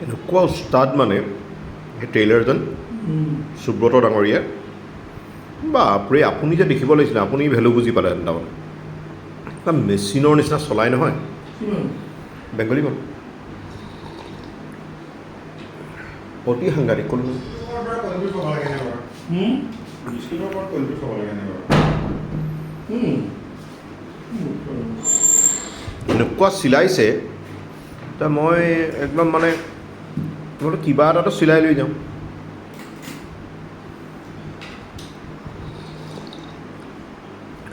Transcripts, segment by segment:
এনেকুৱা উস্তাদ মানে সেই ট্ৰেইলাৰজন সুব্ৰত ডাঙৰীয়া বাপৰে আপুনি যে দেখিব লাগিছিলে আপুনি ভেলু বুজি পালে তাৰমানে কিবা মেচিনৰ নিচিনা চলাই নহয় বেংগলী মানুহ অতি সাংঘাতিক ক'লো এনেকুৱা চিলাইছে মই একদম মানে বোলো কিবা এটাতো চিলাই লৈ যাওঁ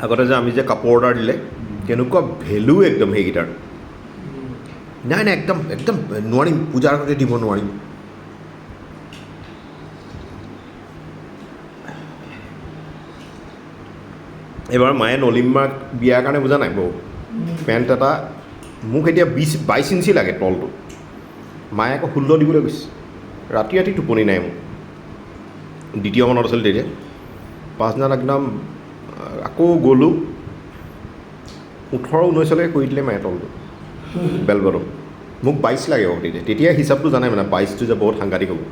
আগতে যে আমি যে কাপোৰ অৰ্ডাৰ দিলে কেনেকুৱা ভেলু একদম সেইকেইটাৰ নাই একদম একদম নোৱাৰিম পূজাৰ আগতে দিব নোৱাৰিম এইবাৰ মায়ে নলিমমাক বিয়াৰ কাৰণে বুজা নাই বহু পেণ্ট এটা মোক এতিয়া 22 ইঞ্চি লাগে তলটো মায়ে আকৌ 16 দিবলৈ কৈছে ৰাতি টোপনি নাই মোক দ্বিতীয় মনত আছিল তেতিয়া পাঁচদিনত একদম আকৌ গ'লোঁ 18-19লৈকে কৰি দিলে মায়ে তলটো বেল বটম মোক 22 লাগে আকৌ তেতিয়া হিচাপটো জানাই মানে 22টো যে বহুত সাংঘাতিক হ'ব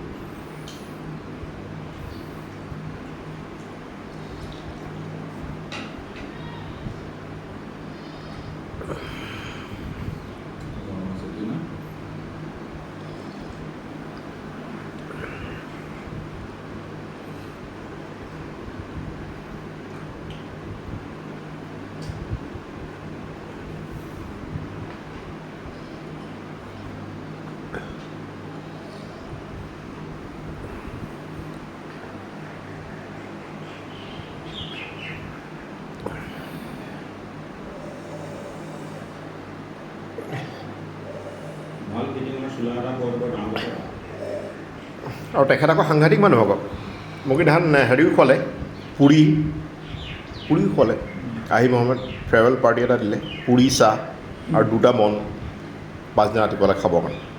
আৰু তেখেত আকৌ সাংঘাতিক মানুহ আকৌ মোক সিদিনাখন হেৰিও খোৱালে পুৰি খোৱালে আহি মহম্মদ ফেয়াৰৱেল পাৰ্টি এটা দিলে পুৰি চাহ আৰু 2টা মন পাঁচদিনা ৰাতিপুৱালৈ খাবৰ কাৰণে